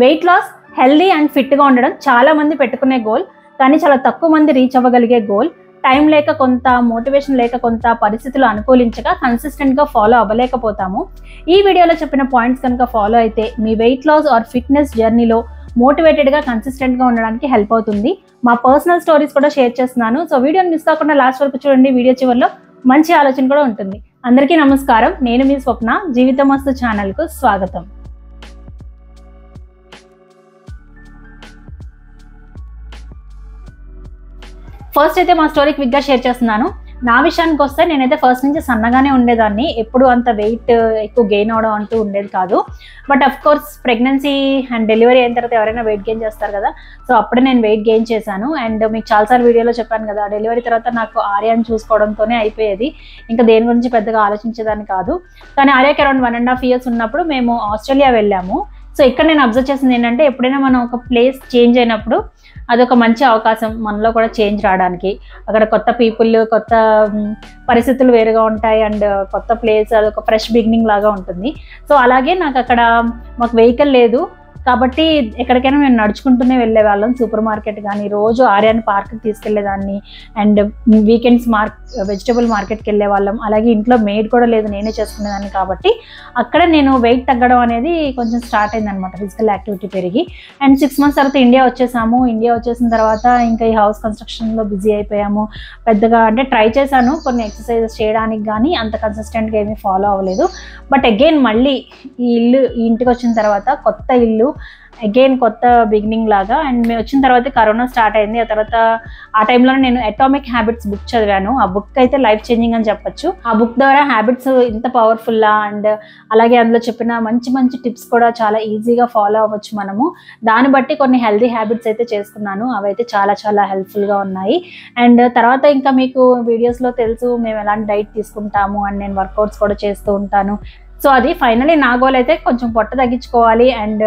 Weight loss, healthy and ఫిట్గా ఉండడం చాలా మంది పెట్టుకునే గోల్, కానీ చాలా తక్కువ మంది రీచ్ అవ్వగలిగే గోల్. టైం లేక కొంత, మోటివేషన్ లేక కొంత, పరిస్థితులు అనుకూలించగా కన్సిస్టెంట్గా ఫాలో అవ్వలేకపోతాము. ఈ వీడియోలో చెప్పిన పాయింట్స్ కనుక ఫాలో అయితే మీ వెయిట్ లాస్ ఆర్ ఫిట్నెస్ జర్నీలో మోటివేటెడ్గా, కన్సిస్టెంట్గా ఉండడానికి హెల్ప్ అవుతుంది. మా పర్సనల్ స్టోరీస్ కూడా షేర్ చేస్తున్నాను. సో వీడియోని మిస్ కాకుండా లాస్ట్ వరకు చూడండి. వీడియో చివరిలో మంచి ఆలోచన కూడా ఉంటుంది. అందరికీ నమస్కారం. నేను మీ స్వప్న. జీవితమస్తు ఛానల్కు స్వాగతం. ఫస్ట్ అయితే మా స్టోరీ క్విక్గా షేర్ చేస్తున్నాను. నా విషయానికి వస్తే నేనైతే ఫస్ట్ నుంచి సన్నగానే ఉండేదాన్ని. ఎప్పుడు అంత వెయిట్ ఎక్కువ గెయిన్ అవడం అంటూ ఉండేది కాదు. But of course pregnancy and delivery అయిన తర్వాత ఎవరైనా వెయిట్ గెయిన్ చేస్తారు కదా, సో అప్పుడే నేను వెయిట్ గెయిన్ చేశాను. అండ్ మీకు చాలాసార్లు వీడియోలో చెప్పాను కదా, డెలివరీ తర్వాత నాకు ఆర్యాని చూసుకోవడంతోనే అయిపోయేది. ఇంకా దేని గురించి పెద్దగా ఆలోచించేదాన్ని కాదు. కానీ ఆర్యాకి అరౌండ్ 1.5 years ఉన్నప్పుడు మేము ఆస్ట్రేలియా వెళ్ళాము. సో ఇక్కడ నేను అబ్జర్వ్ చేసింది ఏంటంటే, ఎప్పుడైనా మనం ఒక ప్లేస్ చేంజ్ అయినప్పుడు అదొక మంచి అవకాశం మనలో కూడా చేంజ్ రావడానికి. అక్కడ కొత్త పీపుల్, కొత్త పరిస్థితులు వేరుగా ఉంటాయి. అండ్ కొత్త ప్లేస్, అదొక ఫ్రెష్ బిగినింగ్ లాగా ఉంటుంది. సో అలాగే నాకు అక్కడ మాకు వెహికల్ లేదు కాబట్టి ఎక్కడికైనా మేము నడుచుకుంటూనే వెళ్ళేవాళ్ళం. సూపర్ మార్కెట్ కానీ, రోజు ఆర్యాని పార్క్కి తీసుకెళ్లేదాన్ని. అండ్ వీకెండ్స్ వెజిటబుల్ మార్కెట్కి వెళ్ళే వాళ్ళం. అలాగే ఇంట్లో మెయిడ్ కూడా లేదు, నేనే చేసుకునేదాన్ని. కాబట్టి అక్కడ నేను వెయిట్ తగ్గడం అనేది కొంచెం స్టార్ట్ అయింది అనమాట, ఫిజికల్ యాక్టివిటీ పెరిగి. అండ్ 6 months తర్వాత ఇండియా వచ్చేసాము. ఇండియా వచ్చేసిన తర్వాత ఇంకా ఈ హౌస్ కన్స్ట్రక్షన్లో బిజీ అయిపోయాము. పెద్దగా అంటే ట్రై చేశాను కొన్ని ఎక్సర్సైజెస్ చేయడానికి, కానీ అంత కన్సిస్టెంట్గా ఏమీ ఫాలో అవ్వలేదు. బట్ అగైన్ మళ్ళీ ఈ ఇంటికి వచ్చిన తర్వాత కొత్త ఇల్లు, అగైన్ కొత్త బిగినింగ్ లాగా. అండ్ మేము వచ్చిన తర్వాత కరోనా స్టార్ట్ అయింది. ఆ తర్వాత ఆ టైంలో నేను అటామిక్ హ్యాబిట్స్ బుక్ చదివాను. ఆ బుక్ అయితే లైఫ్ చేంజింగ్ అని చెప్పొచ్చు. ఆ బుక్ ద్వారా హ్యాబిట్స్ ఇంత పవర్ఫుల్లా, అండ్ అలాగే అందులో చెప్పిన మంచి మంచి టిప్స్ కూడా చాలా ఈజీగా ఫాలో అవ్వచ్చు మనము. దాన్ని బట్టి కొన్ని హెల్దీ హ్యాబిట్స్ అయితే చేసుకున్నాను. అవైతే చాలా చాలా హెల్ప్ఫుల్గా ఉన్నాయి. అండ్ తర్వాత ఇంకా మీకు వీడియోస్లో తెలుసు మేము ఎలాంటి డైట్ తీసుకుంటాము, అండ్ నేను వర్కౌట్స్ కూడా చేస్తూ ఉంటాను. సో అది ఫైనలీ నా గోల్ అయితే కొంచెం పొట్ట తగ్గించుకోవాలి అండ్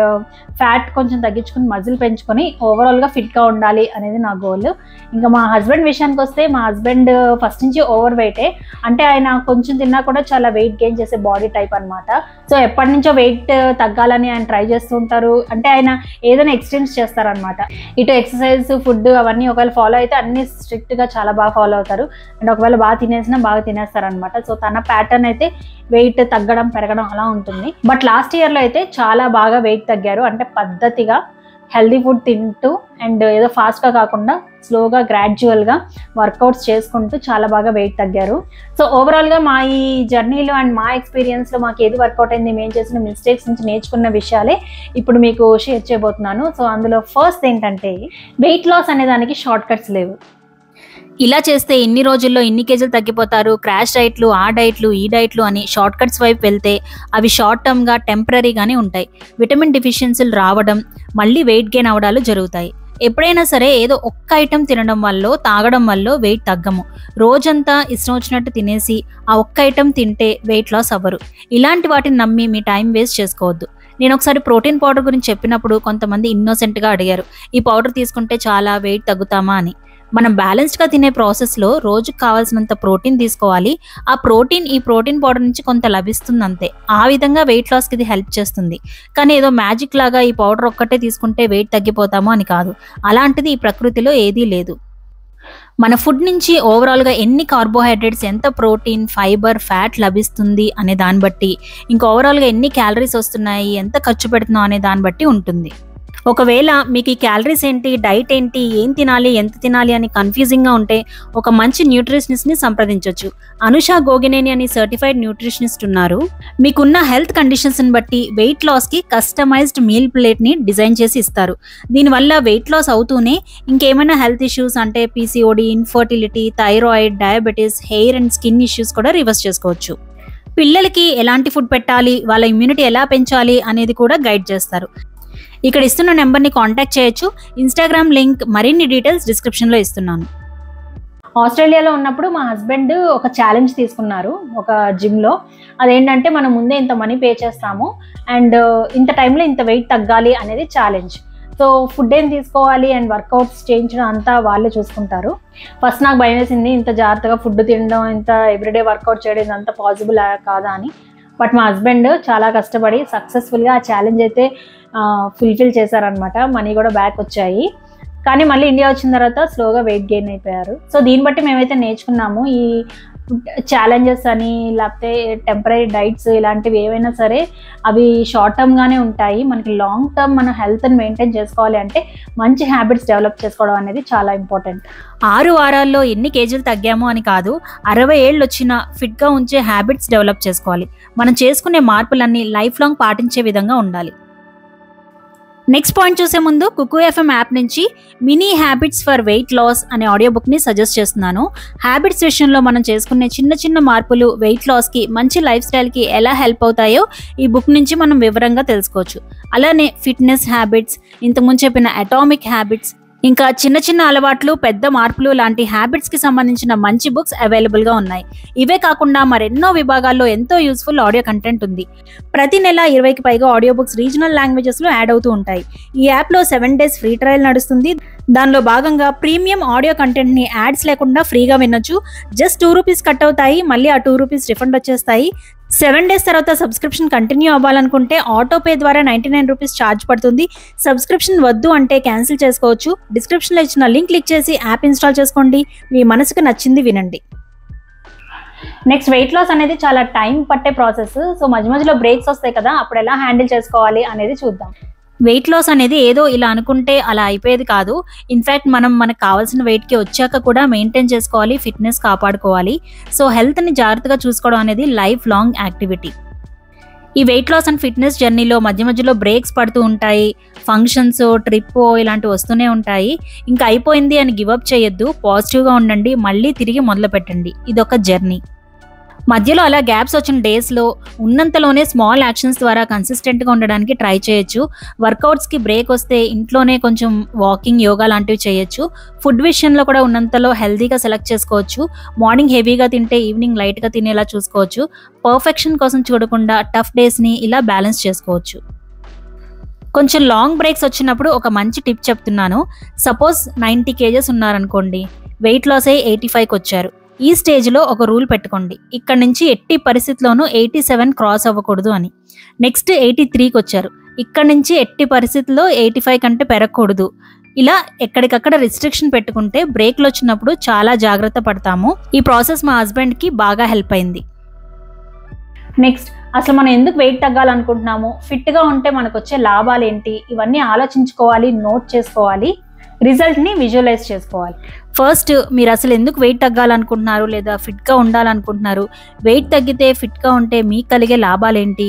ఫ్యాట్ కొంచెం తగ్గించుకుని మజిల్ పెంచుకొని ఓవరాల్గా ఫిట్గా ఉండాలి అనేది నా గోల్. ఇంకా మా హస్బెండ్ విషయానికి వస్తే, మా హస్బెండ్ ఫస్ట్ నుంచి ఓవర్ వెయిటే. అంటే ఆయన కొంచెం తిన్నా కూడా చాలా వెయిట్ గెయిన్ చేసే బాడీ టైప్ అనమాట. సో ఎప్పటి నుంచో వెయిట్ తగ్గాలని ఆయన ట్రై చేస్తూ ఉంటారు. అంటే ఆయన ఏదైనా ఎక్స్ట్రీమ్స్ చేస్తారనమాట. ఇటు ఎక్సర్సైజ్, ఫుడ్ అవన్నీ ఒకవేళ ఫాలో అయితే అన్ని స్ట్రిక్ట్గా చాలా బాగా ఫాలో అవుతారు. అండ్ ఒకవేళ బాగా తినేసినా బాగా తినేస్తారనమాట. సో తన ప్యాటర్న్ అయితే వెయిట్ తగ్గడం, పెరగడం అలా ఉంటుంది. బట్ లాస్ట్ ఇయర్లో అయితే చాలా బాగా వెయిట్ తగ్గారు. అంటే పద్ధతిగా హెల్దీ ఫుడ్ తింటూ అండ్ ఏదో ఫాస్ట్గా కాకుండా స్లోగా, గ్రాడ్యువల్గా వర్కౌట్స్ చేసుకుంటూ చాలా బాగా వెయిట్ తగ్గారు. సో ఓవరాల్గా మా ఈ జర్నీలో అండ్ మా ఎక్స్పీరియన్స్లో మాకు ఏది వర్కౌట్ అయింది, మేము చేసిన మిస్టేక్స్ నుంచి నేర్చుకున్న విషయాలే ఇప్పుడు మీకు షేర్ చేయబోతున్నాను. సో అందులో ఫస్ట్ ఏంటంటే, వెయిట్ లాస్ అనే దానికి షార్ట్ కట్స్ లేవు. ఇలా చేస్తే ఇన్ని రోజుల్లో ఇన్ని కేజీలు తగ్గిపోతారు, క్రాష్ డైట్లు, ఆ డైట్లు, ఈ డైట్లు అని షార్ట్ కట్స్ వైపు వెళ్తే అవి షార్ట్ టర్మ్గా, టెంపరీగానే ఉంటాయి. విటమిన్ డెఫిషియన్సీలు రావడం, మళ్ళీ వెయిట్ గెయిన్ అవడాలు జరుగుతాయి. ఎప్పుడైనా సరే ఏదో ఒక్క ఐటెం తినడం వల్ల, తాగడం వల్ల వెయిట్ తగ్గము. రోజంతా ఇష్టం వచ్చినట్టు తినేసి ఆ ఒక్క ఐటెం తింటే వెయిట్ లాస్ అవ్వరు. ఇలాంటి వాటిని నమ్మి మీ టైం వేస్ట్ చేసుకోవద్దు. నేను ఒకసారి ప్రోటీన్ పౌడర్ గురించి చెప్పినప్పుడు కొంతమంది ఇన్నోసెంట్గా అడిగారు, ఈ పౌడర్ తీసుకుంటే చాలా వెయిట్ తగ్గుతామా అని. మనం బ్యాలెన్స్డ్గా తినే ప్రాసెస్లో రోజుకు కావాల్సినంత ప్రోటీన్ తీసుకోవాలి. ఆ ప్రోటీన్ ఈ ప్రోటీన్ పౌడర్ నుంచి కొంత లభిస్తుంది అంతే. ఆ విధంగా వెయిట్ లాస్కి ఇది హెల్ప్ చేస్తుంది. కానీ ఏదో మ్యాజిక్ లాగా ఈ పౌడర్ ఒక్కటే తీసుకుంటే వెయిట్ తగ్గిపోతాము అని కాదు. అలాంటిది ఈ ప్రకృతిలో ఏదీ లేదు. మన ఫుడ్ నుంచి ఓవరాల్గా ఎన్ని కార్బోహైడ్రేట్స్, ఎంత ప్రోటీన్, ఫైబర్, ఫ్యాట్ లభిస్తుంది అనే దాన్ని బట్టి, ఇంకా ఓవరాల్గా ఎన్ని క్యాలరీస్ వస్తున్నాయి, ఎంత ఖర్చు పెడుతున్నాం అనే దాన్ని బట్టి ఉంటుంది. ఒకవేళ మీకు ఈ క్యాలరీస్ ఏంటి, డైట్ ఏంటి, ఏం తినాలి, ఎంత తినాలి అని కన్ఫ్యూజింగ్గా ఉంటే ఒక మంచి న్యూట్రిషనిస్ట్ని సంప్రదించవచ్చు. అనుషా గోగినేని అని సర్టిఫైడ్ న్యూట్రిషనిస్ట్ ఉన్నారు. మీకున్న హెల్త్ కండిషన్స్ని బట్టి వెయిట్ లాస్కి కస్టమైజ్డ్ మీల్ ప్లేట్ని డిజైన్ చేసి ఇస్తారు. దీనివల్ల వెయిట్ లాస్ అవుతూనే ఇంకేమైనా హెల్త్ ఇష్యూస్ అంటే PCOD, infertility, thyroid, diabetes, hair and skin issues కూడా రివర్స్ చేసుకోవచ్చు. పిల్లలకి ఎలాంటి ఫుడ్ పెట్టాలి, వాళ్ళ ఇమ్యూనిటీ ఎలా పెంచాలి అనేది కూడా గైడ్ చేస్తారు. ఇక్కడ ఇస్తున్న నెంబర్ని కాంటాక్ట్ చేయొచ్చు. ఇన్స్టాగ్రామ్ లింక్, మరిన్ని డీటెయిల్స్ డిస్క్రిప్షన్లో ఇస్తున్నాను. ఆస్ట్రేలియాలో ఉన్నప్పుడు మా హస్బెండ్ ఒక ఛాలెంజ్ తీసుకున్నారు ఒక జిమ్లో. అదేంటంటే, మనం ముందే ఇంత మనీ పే చేస్తాము అండ్ ఇంత టైంలో ఇంత వెయిట్ తగ్గాలి అనేది ఛాలెంజ్. సో ఫుడ్ ఏం తీసుకోవాలి అండ్ వర్కౌట్స్ చేయించడం అంతా వాళ్ళే చూసుకుంటారు. ఫస్ట్ నాకు భయం వేసింది, ఇంత జాగ్రత్తగా ఫుడ్ తినడం, ఇంత ఎవ్రీడే వర్కౌట్ చేయడం ఇదంతా పాసిబుల్ కాదా అని. బట్ మా హస్బెండ్ చాలా కష్టపడి సక్సెస్ఫుల్గా ఆ ఛాలెంజ్ అయితే ఫుల్ఫిల్ చేశారనమాట. మనీ కూడా బ్యాక్ వచ్చాయి. కానీ మళ్ళీ ఇండియా వచ్చిన తర్వాత స్లోగా వెయిట్ గెయిన్ అయిపోయారు. సో దీన్ని బట్టి మేమైతే నేర్చుకున్నాము, ఈ ఛాలెంజెస్ అని లేకపోతే టెంపరీ డైట్స్ ఇలాంటివి ఏవైనా సరే అవి షార్ట్ టర్మ్గానే ఉంటాయి. మనకి లాంగ్ టర్మ్ మన హెల్త్ని మెయింటైన్ చేసుకోవాలి అంటే మంచి హ్యాబిట్స్ డెవలప్ చేసుకోవడం అనేది చాలా ఇంపార్టెంట్. 6 వారాల్లో ఎన్ని కేజీలు తగ్గాము అని కాదు, 60 ఏళ్ళు వచ్చినా ఫిట్గా ఉంచే హ్యాబిట్స్ డెవలప్ చేసుకోవాలి. మనం చేసుకునే మార్పులన్నీ లైఫ్ లాంగ్ పాటించే విధంగా ఉండాలి. నెక్స్ట్ పాయింట్ చూసే ముందు కుకు ఎఫ్ఎం యాప్ నుంచి mini habits for weight loss అనే ఆడియో బుక్ని సజెస్ట్ చేస్తున్నాను. హ్యాబిట్స్ విషయంలో మనం చేసుకునే చిన్న చిన్న మార్పులు వెయిట్ లాస్కి, మంచి లైఫ్ స్టైల్కి ఎలా హెల్ప్ అవుతాయో ఈ బుక్ నుంచి మనం వివరంగా తెలుసుకోవచ్చు. అలానే ఫిట్నెస్ హ్యాబిట్స్, ఇంతకుముందు చెప్పిన అటామిక్ హ్యాబిట్స్, ఇంకా చిన్న చిన్న అలవాట్లు, పెద్ద మార్పులు లాంటి హ్యాబిట్స్కి సంబంధించిన మంచి బుక్స్ అవైలబుల్గా ఉన్నాయి. ఇవే కాకుండా మరెన్నో విభాగాల్లో ఎంతో యూస్ఫుల్ ఆడియో కంటెంట్ ఉంది. ప్రతి నెల 20కి పైగా ఆడియో బుక్స్ రీజనల్ లాంగ్వేజెస్లో యాడ్ అవుతూ ఉంటాయి. ఈ యాప్లో 7 days ఫ్రీ ట్రయల్ నడుస్తుంది. దానిలో భాగంగా ప్రీమియం ఆడియో కంటెంట్ని యాడ్స్ లేకుండా ఫ్రీగా వినొచ్చు. జస్ట్ ₹2 కట్ అవుతాయి, మళ్ళీ ఆ ₹2 రిఫండ్ వచ్చేస్తాయి. 7 days తర్వాత సబ్స్క్రిప్షన్ కంటిన్యూ అవ్వాలనుకుంటే ఆటోపే ద్వారా ₹99 ఛార్జ్ పడుతుంది. సబ్స్క్రిప్షన్ వద్దు అంటే క్యాన్సిల్ చేసుకోవచ్చు. డిస్క్రిప్షన్లో ఇచ్చిన లింక్ క్లిక్ చేసి యాప్ ఇన్స్టాల్ చేసుకోండి. మీ మనసుకు నచ్చింది వినండి. నెక్స్ట్, వెయిట్ లాస్ అనేది చాలా టైం పట్టే ప్రాసెస్. సో మధ్య మధ్యలో బ్రేక్స్ వస్తాయి కదా, అప్పుడు ఎలా హ్యాండిల్ చేసుకోవాలి అనేది చూద్దాం. వెయిట్ లాస్ అనేది ఏదో ఇలా అనుకుంటే అలా అయిపోయేది కాదు. ఇన్ఫ్యాక్ట్ మనకు కావాల్సిన వెయిట్కి వచ్చాక కూడా మెయింటైన్ చేసుకోవాలి, ఫిట్నెస్ కాపాడుకోవాలి. సో హెల్త్ని జాగ్రత్తగా చూసుకోవడం అనేది లైఫ్ లాంగ్ యాక్టివిటీ. ఈ వెయిట్ లాస్ అండ్ ఫిట్నెస్ జర్నీలో మధ్య మధ్యలో బ్రేక్స్ పడుతూ ఉంటాయి. ఫంక్షన్స్, ట్రిప్ ఇలాంటివి వస్తూనే ఉంటాయి. ఇంకా అయిపోయింది అని గివప్ చేయొద్దు. పాజిటివ్గా ఉండండి, మళ్ళీ తిరిగి మొదలు పెట్టండి. ఇదొక జర్నీ. మధ్యలో అలా గ్యాప్స్ వచ్చిన డేస్లో ఉన్నంతలోనే స్మాల్ యాక్షన్స్ ద్వారా కన్సిస్టెంట్గా ఉండడానికి ట్రై చేయొచ్చు. వర్కౌట్స్కి బ్రేక్ వస్తే ఇంట్లోనే కొంచెం వాకింగ్, యోగా లాంటివి చేయొచ్చు. ఫుడ్ విషయంలో కూడా ఉన్నంతలో హెల్తీగా సెలెక్ట్ చేసుకోవచ్చు. మార్నింగ్ హెవీగా తింటే ఈవినింగ్ లైట్గా తినేలా చూసుకోవచ్చు. పర్ఫెక్షన్ కోసం చూడకుండా టఫ్ డేస్ని ఇలా బ్యాలెన్స్ చేసుకోవచ్చు. కొంచెం లాంగ్ బ్రేక్స్ వచ్చినప్పుడు ఒక మంచి టిప్ చెప్తున్నాను. సపోజ్ 90 kgs ఉన్నారనుకోండి, వెయిట్ లాస్ అయ్యి 85కి వచ్చారు. ఈ స్టేజ్లో ఒక రూల్ పెట్టుకోండి, ఇక్కడ నుంచి ఎట్టి పరిస్థితిలోనూ 87 క్రాస్ అవ్వకూడదు అని. నెక్స్ట్ 83కి వచ్చారు, ఇక్కడ నుంచి ఎట్టి పరిస్థితుల్లో 85 కంటే పెరగకూడదు. ఇలా ఎక్కడికక్కడ రిస్ట్రిక్షన్ పెట్టుకుంటే బ్రేక్లు వచ్చినప్పుడు చాలా జాగ్రత్త పడతాము. ఈ ప్రాసెస్ మా హస్బెండ్కి బాగా హెల్ప్ అయింది. నెక్స్ట్, అసలు మనం ఎందుకు వెయిట్ తగ్గాలనుకుంటున్నాము, ఫిట్గా ఉంటే మనకు వచ్చే లాభాలు ఏంటి, ఇవన్నీ ఆలోచించుకోవాలి, నోట్ చేసుకోవాలి, రిజల్ట్ని విజువలైజ్ చేసుకోవాలి. ఫస్ట్, మీరు అసలు ఎందుకు వెయిట్ తగ్గాలనుకుంటున్నారు లేదా ఫిట్గా ఉండాలనుకుంటున్నారు, వెయిట్ తగ్గితే ఫిట్గా ఉంటే మీకు కలిగే లాభాలు ఏంటి,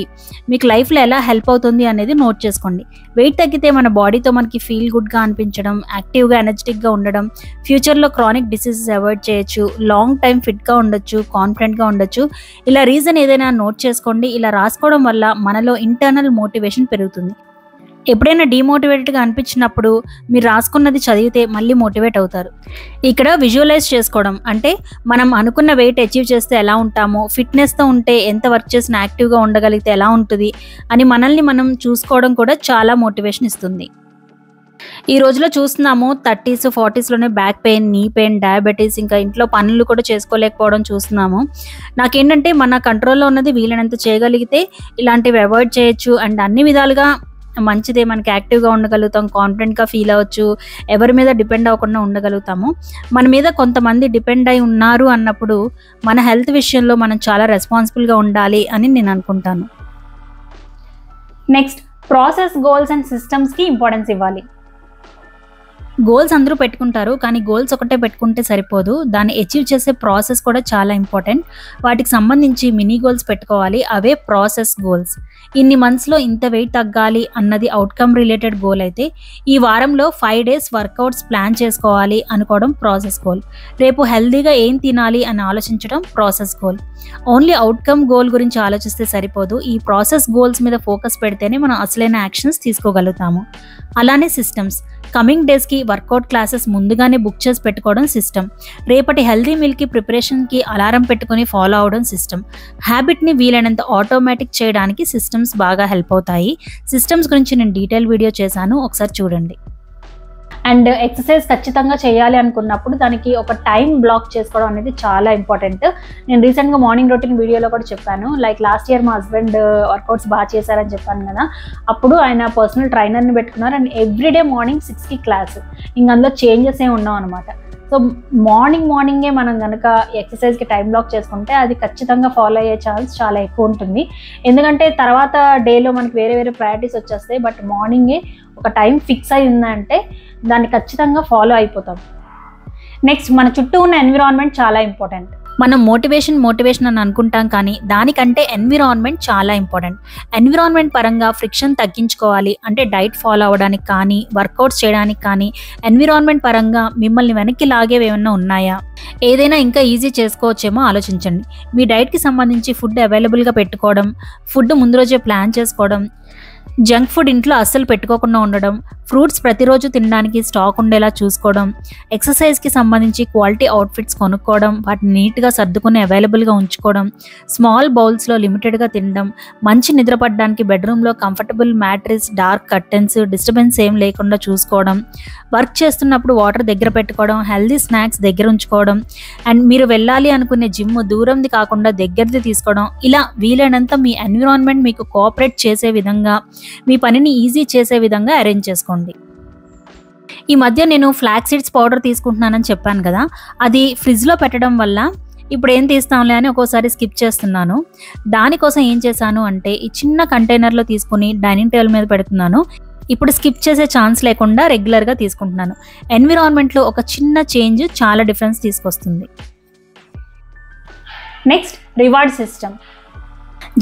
మీకు లైఫ్లో ఎలా హెల్ప్ అవుతుంది అనేది నోట్ చేసుకోండి. వెయిట్ తగ్గితే మన బాడీతో మనకి ఫీల్ గుడ్గా అనిపించడం, యాక్టివ్గా, ఎనర్జెటిక్గా ఉండడం, ఫ్యూచర్లో క్రానిక్ డిసీజెస్ అవాయిడ్ చేయొచ్చు, లాంగ్ టైం ఫిట్గా ఉండొచ్చు, కాన్ఫిడెంట్గా ఉండొచ్చు. ఇలా రీజన్ ఏదైనా నోట్ చేసుకోండి. ఇలా రాసుకోవడం వల్ల మనలో ఇంటర్నల్ మోటివేషన్ పెరుగుతుంది. ఎప్పుడైనా డిమోటివేటెడ్గా అనిపించినప్పుడు మీరు రాసుకున్నది చదివితే మళ్ళీ మోటివేట్ అవుతారు. ఇక్కడ విజువలైజ్ చేసుకోవడం అంటే మనం అనుకున్న వెయిట్ అచీవ్ చేస్తే ఎలా ఉంటామో, ఫిట్నెస్తో ఉంటే ఎంత వర్క్ చేసినా యాక్టివ్గా ఉండగలిగితే ఎలా ఉంటుంది అని మనల్ని మనం చూసుకోవడం కూడా చాలా మోటివేషన్ ఇస్తుంది. ఈ రోజులో చూస్తున్నాము 30s, 40sలోనే back pain, knee pain, diabetes, ఇంకా ఇంట్లో పనులు కూడా చేసుకోలేకపోవడం చూస్తున్నాము. నాకేంటంటే మన కంట్రోల్లో ఉన్నది వీలైనంత చేయగలిగితే ఇలాంటివి అవాయిడ్ చేయొచ్చు. అండ్ అన్ని విధాలుగా మంచిదే, మనకి యాక్టివ్గా ఉండగలుగుతాం, కాన్ఫిడెంట్గా ఫీల్ అవ్వచ్చు, ఎవరి మీద డిపెండ్ అవ్వకుండా ఉండగలుగుతాము. మన మీద కొంతమంది డిపెండ్ అయి ఉన్నారు అన్నప్పుడు మన హెల్త్ విషయంలో మనం చాలా రెస్పాన్సిబుల్గా ఉండాలి అని నేను అనుకుంటాను. నెక్స్ట్, ప్రాసెస్, గోల్స్ అండ్ సిస్టమ్స్కి ఇంపార్టెన్స్ ఇవ్వాలి. గోల్స్ అందరూ పెట్టుకుంటారు, కానీ గోల్స్ ఒకటే పెట్టుకుంటే సరిపోదు. దాన్ని అచీవ్ చేసే ప్రాసెస్ కూడా చాలా ఇంపార్టెంట్. వాటికి సంబంధించి మినీ గోల్స్ పెట్టుకోవాలి, అవే ప్రాసెస్ గోల్స్. ఇన్ని మంత్స్లో ఇంత వెయిట్ తగ్గాలి అన్నది అవుట్కమ్ రిలేటెడ్ గోల్ అయితే, ఈ వారంలో 5 days వర్కౌట్స్ ప్లాన్ చేసుకోవాలి అనుకోవడం ప్రాసెస్ గోల్. రేపు హెల్దీగా ఏం తినాలి అని ఆలోచించడం process goal. Only outcome goal గురించి ఆలోచిస్తే సరిపోదు. ఈ ప్రాసెస్ గోల్స్ మీద ఫోకస్ పెడితేనే మనం అసలైన యాక్షన్స్ తీసుకోగలుగుతాము. అలానే సిస్టమ్స్, కమింగ్ డేస్కి వర్కౌట్ క్లాసెస్ ముందుగానే బుక్ చేసి పెట్టుకోవడం సిస్టమ్. రేపటి హెల్దీ మీల్కి ప్రిపరేషన్కి అలారం పెట్టుకుని ఫాలో అవడం సిస్టమ్. హ్యాబిట్ని వీలైనంత ఆటోమేటిక్ చేయడానికి సిస్టమ్స్ బాగా హెల్ప్ అవుతాయి. సిస్టమ్స్ గురించి నేను డీటెయిల్ వీడియో చేశాను, ఒకసారి చూడండి. అండ్ ఎక్సర్సైజ్ ఖచ్చితంగా చేయాలి అనుకున్నప్పుడు దానికి ఒక టైం బ్లాక్ చేసుకోవడం అనేది చాలా ఇంపార్టెంట్. నేను రీసెంట్గా మార్నింగ్ రొటీన్ వీడియోలో కూడా చెప్పాను, లైక్ లాస్ట్ ఇయర్ మా హస్బెండ్ వర్కౌట్స్ బాగా చేశారని చెప్పాను కదా, అప్పుడు ఆయన పర్సనల్ ట్రైనర్ని పెట్టుకున్నారు అండ్ ఎవ్రీడే మార్నింగ్ 6కి క్లాస్. ఇంక అందులో చేంజెస్ ఏమి ఉండవు అనమాట. సో మార్నింగే మనం కనుక ఎక్సర్సైజ్కి టైం బ్లాక్ చేసుకుంటే అది ఖచ్చితంగా ఫాలో అయ్యే ఛాన్స్ చాలా ఎక్కువ ఉంటుంది. ఎందుకంటే తర్వాత డేలో మనకి వేరే వేరే ప్రయారిటీస్ వచ్చేస్తాయి, బట్ మార్నింగే ఒక టైం ఫిక్స్ అయి ఉందంటే దాన్ని ఖచ్చితంగా ఫాలో అయిపోతాం. నెక్స్ట్, మన చుట్టూ ఉన్న ఎన్విరాన్మెంట్ చాలా ఇంపార్టెంట్. మనం మోటివేషన్ అని అనుకుంటాం, కానీ దానికంటే ఎన్విరాన్మెంట్ చాలా ఇంపార్టెంట్. ఎన్విరాన్మెంట్ పరంగా ఫ్రిక్షన్ తగ్గించుకోవాలి అంటే డైట్ ఫాలో అవ్వడానికి కానీ, వర్కౌట్స్ చేయడానికి కానీ ఎన్విరాన్మెంట్ పరంగా మిమ్మల్ని వెనక్కి లాగేవి ఏమైనా ఉన్నాయా? ఏదైనా ఇంకా ఈజీ చేసుకోవచ్చేమో ఆలోచించండి. మీ డైట్కి సంబంధించి ఫుడ్ అవైలబుల్గా పెట్టుకోవడం, ఫుడ్ ముందు రోజే ప్లాన్ చేసుకోవడం, జంక్ ఫుడ్ ఇంట్లో అస్సలు పెట్టుకోకుండా ఉండడం, ఫ్రూట్స్ ప్రతిరోజు తినడానికి స్టాక్ ఉండేలా చూసుకోవడం, ఎక్సర్సైజ్కి సంబంధించి క్వాలిటీ అవుట్ఫిట్స్ కొనుక్కోవడం, వాటిని నీట్గా సర్దుకుని అవైలబుల్గా ఉంచుకోవడం, స్మాల్ బౌల్స్లో లిమిటెడ్గా తినడం, మంచి నిద్రపడడానికి బెడ్రూమ్లో comfortable mattress, dark curtains, disturbance ఏం లేకుండా చూసుకోవడం, వర్క్ చేస్తున్నప్పుడు వాటర్ దగ్గర పెట్టుకోవడం, హెల్దీ స్నాక్స్ దగ్గర ఉంచుకోవడం, అండ్ మీరు వెళ్ళాలి అనుకునే జిమ్ దూరంది కాకుండా దగ్గరది తీసుకోవడం. ఇలా వీలైనంత మీ ఎన్విరాన్మెంట్ మీకు కోఆపరేట్ చేసే విధంగా, మీ పనిని ఈజీ చేసే విధంగా అరేంజ్ చేసుకోండి. ఈ మధ్య నేను ఫ్లాక్ సీడ్స్ పౌడర్ తీసుకుంటున్నానని చెప్పాను కదా, అది ఫ్రిడ్జ్లో పెట్టడం వల్ల ఇప్పుడు ఏం తీస్తాంలే అని ఒక్కోసారి స్కిప్ చేస్తున్నాను. దానికోసం ఏం చేశాను అంటే ఈ చిన్న కంటైనర్లో తీసుకుని డైనింగ్ టేబుల్ మీద పెడుతున్నాను. ఇప్పుడు స్కిప్ చేసే ఛాన్స్ లేకుండా రెగ్యులర్గా తీసుకుంటున్నాను. ఎన్విరాన్మెంట్లో ఒక చిన్న చేంజ్ చాలా డిఫరెన్స్ తీసుకొస్తుంది. Next, reward system.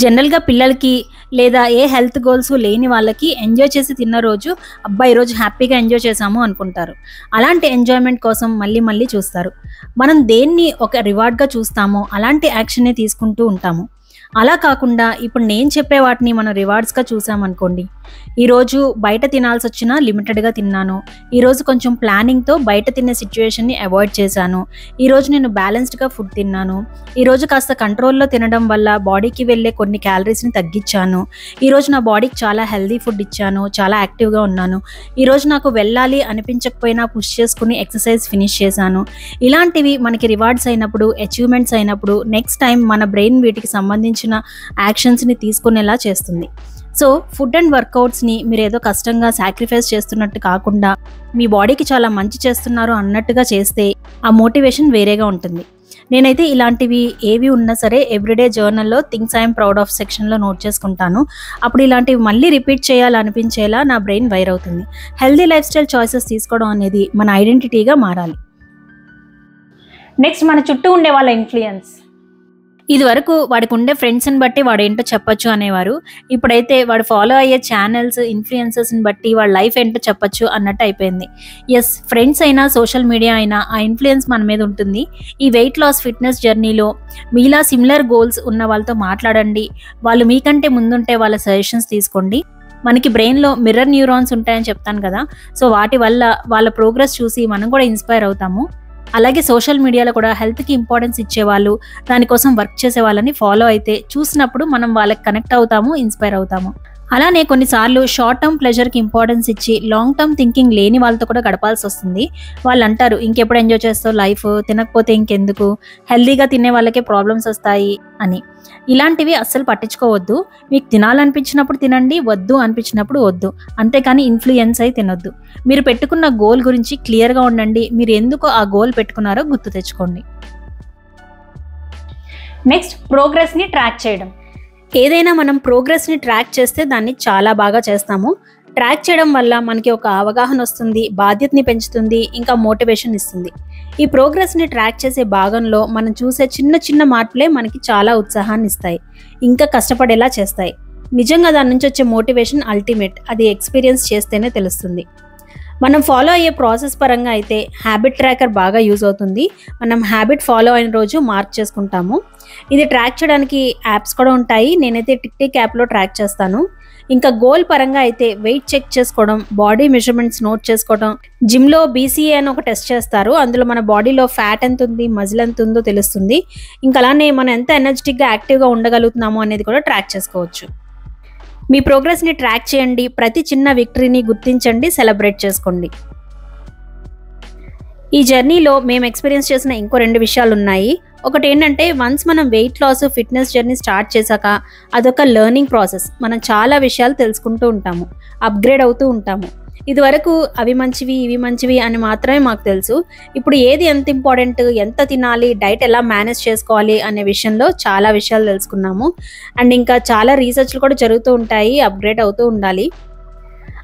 జనరల్గా పిల్లలకి లేదా ఏ హెల్త్ గోల్స్ లేని వాళ్ళకి ఎంజాయ్ చేసి తిన్న రోజు అబ్బా ఈరోజు హ్యాపీగా ఎంజాయ్ చేసాము అనుకుంటారు. అలాంటి ఎంజాయ్మెంట్ కోసం మళ్ళీ చూస్తారు. మనం దేన్ని ఒక రివార్డ్గా చూస్తామో అలాంటి యాక్షన్నే తీసుకుంటూ ఉంటాము. అలా కాకుండా ఇప్పుడు నేను చెప్పే వాటిని మనం రివార్డ్స్గా చూసామనుకోండి, ఈరోజు బయట తినాల్సి వచ్చినా లిమిటెడ్గా తిన్నాను, ఈరోజు కొంచెం ప్లానింగ్తో బయట తినే సిచ్యువేషన్ని అవాయిడ్ చేశాను, ఈరోజు నేను బ్యాలెన్స్డ్గా ఫుడ్ తిన్నాను, ఈరోజు కాస్త కంట్రోల్లో తినడం వల్ల బాడీకి వెళ్ళే కొన్ని క్యాలరీస్ని తగ్గించాను, ఈరోజు నా బాడీకి చాలా హెల్దీ ఫుడ్ ఇచ్చాను, చాలా యాక్టివ్గా ఉన్నాను, ఈరోజు నాకు వెళ్ళాలి అనిపించకపోయినా పుష్ చేసుకుని ఎక్సర్సైజ్ ఫినిష్ చేశాను. ఇలాంటివి మనకి రివార్డ్స్ అయినప్పుడు, అచీవ్మెంట్స్ అయినప్పుడు నెక్స్ట్ టైం మన బ్రెయిన్ వీటికి సంబంధించిన యాక్షన్స్ని తీసుకునేలా చేస్తుంది. సో ఫుడ్ అండ్ వర్కౌట్స్ని మీరు ఏదో కష్టంగా సాక్రిఫైస్ చేస్తున్నట్టు కాకుండా మీ బాడీకి చాలా మంచి చేస్తున్నారు అన్నట్టుగా చేస్తే ఆ మోటివేషన్ వేరేగా ఉంటుంది. నేనైతే ఇలాంటివి ఏవి ఉన్నా సరే ఎవ్రీడే జర్నల్లో థింగ్స్ ఐఎమ్ ప్రౌడ్ ఆఫ్ సెక్షన్లో నోట్ చేసుకుంటాను. అప్పుడు ఇలాంటివి మళ్ళీ రిపీట్ చేయాలనిపించేలా నా బ్రెయిన్ వైర్ అవుతుంది. హెల్దీ లైఫ్ స్టైల్ చాయిసెస్ తీసుకోవడం అనేది మన ఐడెంటిటీగా మారాలి. నెక్స్ట్, మన చుట్టూ ఉండే వాళ్ళ ఇన్ఫ్లుయెన్స్. ఇది వరకు వాడికి ఉండే ఫ్రెండ్స్ని బట్టి వాడు ఏంటో చెప్పొచ్చు అనేవారు. ఇప్పుడైతే వాడు ఫాలో అయ్యే ఛానల్స్, ఇన్ఫ్లుయెన్సర్స్ని బట్టి వాడి లైఫ్ ఏంటో చెప్పొచ్చు అన్నట్టు అయిపోయింది. ఎస్, ఫ్రెండ్స్ అయినా సోషల్ మీడియా అయినా ఆ ఇన్ఫ్లుయెన్స్ మన మీద ఉంటుంది. ఈ వెయిట్ లాస్ ఫిట్నెస్ జర్నీలో మీలా సిమిలర్ గోల్స్ ఉన్న వాళ్ళతో మాట్లాడండి. వాళ్ళు మీకంటే ముందుంటే వాళ్ళ సజెషన్స్ తీసుకోండి. మనకి బ్రెయిన్లో మిర్రర్ న్యూరాన్స్ ఉంటాయని చెప్తాను కదా, సో వాటి వల్ల వాళ్ళ ప్రోగ్రెస్ చూసి మనం కూడా ఇన్స్పైర్ అవుతాము. అలాగే సోషల్ మీడియాలో కూడా హెల్త్కి ఇంపార్టెన్స్ ఇచ్చేవాళ్ళు, దానికోసం వర్క్ చేసే వాళ్ళని ఫాలో అయితే చూసినప్పుడు మనం వాళ్ళకి కనెక్ట్ అవుతాము, ఇన్స్పైర్ అవుతాము. అలానే కొన్నిసార్లు షార్ట్ టర్మ్ ప్లెజర్కి ఇంపార్టెన్స్ ఇచ్చి లాంగ్ టర్మ్ థింకింగ్ లేని వాళ్ళతో కూడా గడపాల్సి వస్తుంది. వాళ్ళు అంటారు ఇంకెప్పుడు ఎంజాయ్ చేస్తావు లైఫ్, తినకపోతే ఇంకెందుకు, హెల్దీగా తినే వాళ్ళకే ప్రాబ్లమ్స్ వస్తాయి అని. ఇలాంటివి అస్సలు పట్టించుకోవద్దు. మీకు తినాలనిపించినప్పుడు తినండి, వద్దు అనిపించినప్పుడు వద్దు, అంతేకాని ఇన్ఫ్లుయెన్స్ అయి తినొద్దు. మీరు పెట్టుకున్న గోల్ గురించి క్లియర్గా ఉండండి. మీరు ఎందుకు ఆ గోల్ పెట్టుకున్నారో గుర్తు తెచ్చుకోండి. నెక్స్ట్, ప్రోగ్రెస్ని ట్రాక్ చేయడం. ఏదైనా మనం ప్రోగ్రెస్ని ట్రాక్ చేస్తే దాన్ని చాలా బాగా చేస్తాము. ట్రాక్ చేయడం వల్ల మనకి ఒక అవగాహన వస్తుంది, బాధ్యతని పెంచుతుంది, ఇంకా మోటివేషన్ ఇస్తుంది. ఈ ప్రోగ్రెస్ని ట్రాక్ చేసే భాగంలో మనం చూసే చిన్న చిన్న మార్పులే మనకి చాలా ఉత్సాహాన్ని ఇస్తాయి, ఇంకా కష్టపడేలా చేస్తాయి. నిజంగా దాని నుంచి వచ్చే మోటివేషన్ అల్టిమేట్, అది ఎక్స్పీరియన్స్ చేస్తేనే తెలుస్తుంది. మనం ఫాలో అయ్యే ప్రాసెస్ పరంగా అయితే హ్యాబిట్ ట్రాకర్ బాగా యూజ్ అవుతుంది. మనం హ్యాబిట్ ఫాలో అయిన రోజు మార్క్ చేసుకుంటాము. ఇది ట్రాక్ చేయడానికి యాప్స్ కూడా ఉంటాయి. నేనైతే టిక్ యాప్లో ట్రాక్ చేస్తాను. ఇంకా గోల్ పరంగా అయితే వెయిట్ చెక్ చేసుకోవడం, బాడీ మెజర్మెంట్స్ నోట్ చేసుకోవడం. జిమ్లో BCA అని ఒక టెస్ట్ చేస్తారు, అందులో మన బాడీలో ఫ్యాట్ ఎంత ఉంది, మజిల్ ఎంత ఉందో తెలుస్తుంది. ఇంకా అలానే మనం ఎంత ఎనర్జెటిక్గా యాక్టివ్గా ఉండగలుగుతున్నామో అనేది కూడా ట్రాక్ చేసుకోవచ్చు. మీ ప్రోగ్రెస్ని ట్రాక్ చేయండి, ప్రతి చిన్న విక్టరీని గుర్తించండి, సెలబ్రేట్ చేసుకోండి. ఈ జర్నీలో మేము ఎక్స్పీరియన్స్ చేసిన ఇంకో 2 విషయాలు ఉన్నాయి. ఒకటి ఏంటంటే, వన్స్ మనం weight loss fitness journey start చేశాక అదొక లెర్నింగ్ ప్రాసెస్. మనం చాలా విషయాలు తెలుసుకుంటూ ఉంటాము, అప్గ్రేడ్ అవుతూ ఉంటాము. ఇదివరకు అవి మంచివి ఇవి మంచివి అని మాత్రమే మాకు తెలుసు. ఇప్పుడు ఏది ఎంత ఇంపార్టెంట్, ఎంత తినాలి, డైట్ ఎలా మేనేజ్ చేసుకోవాలి అనే విషయంలో చాలా విషయాలు తెలుసుకున్నాము. అండ్ ఇంకా చాలా రీసెర్చ్లు కూడా జరుగుతూ ఉంటాయి, అప్గ్రేడ్ అవుతూ ఉండాలి.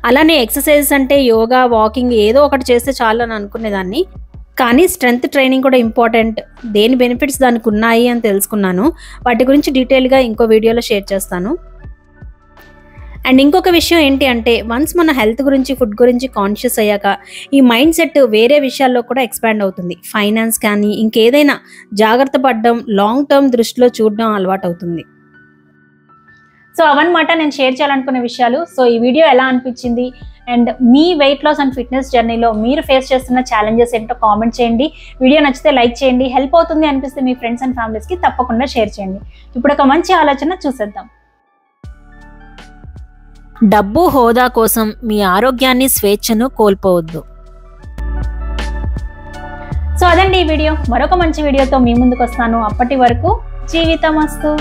అలానే ఎక్సర్సైజెస్ అంటే యోగా, వాకింగ్ ఏదో ఒకటి చేస్తే చాలు అని అనుకునేదాన్ని. కానీ స్ట్రెంగ్త్ ట్రైనింగ్ కూడా ఇంపార్టెంట్, దేని బెనిఫిట్స్ దానికి ఉన్నాయి అని తెలుసుకున్నాను. వాటి గురించి డీటెయిల్గా ఇంకో వీడియోలో షేర్ చేస్తాను. అండ్ ఇంకొక విషయం ఏంటి అంటే, వన్స్ మన హెల్త్ గురించి, ఫుడ్ గురించి కాన్షియస్ అయ్యాక ఈ మైండ్ సెట్ వేరే విషయాల్లో కూడా ఎక్స్పాండ్ అవుతుంది. ఫైనాన్స్ కానీ ఇంకేదైనా జాగ్రత్త పడడం, లాంగ్ టర్మ్ దృష్టిలో చూడడం అలవాటు అవుతుంది. సో అవన్నమాట నేను షేర్ చేయాలనుకునే విషయాలు. సో ఈ వీడియో ఎలా అనిపించింది అండ్ మీ వెయిట్ లాస్ అండ్ ఫిట్నెస్ జర్నీలో మీరు ఫేస్ చేస్తున్న ఛాలెంజెస్ ఏంటో కామెంట్ చేయండి. వీడియో నచ్చితే లైక్ చేయండి. హెల్ప్ అవుతుంది అనిపిస్తే మీ ఫ్రెండ్స్ అండ్ ఫ్యామిలీస్కి తప్పకుండా షేర్ చేయండి. ఇప్పుడు ఒక మంచి ఆలోచన చూసేద్దాం. డబ్బు, హోదా కోసం మీ ఆరోగ్యాన్ని, స్వేచ్ఛను కోల్పోవద్దు. సో అదండి ఈ వీడియో. మరొక మంచి వీడియోతో మీ ముందుకు వస్తాను. అప్పటి వరకు జీవితమస్తు.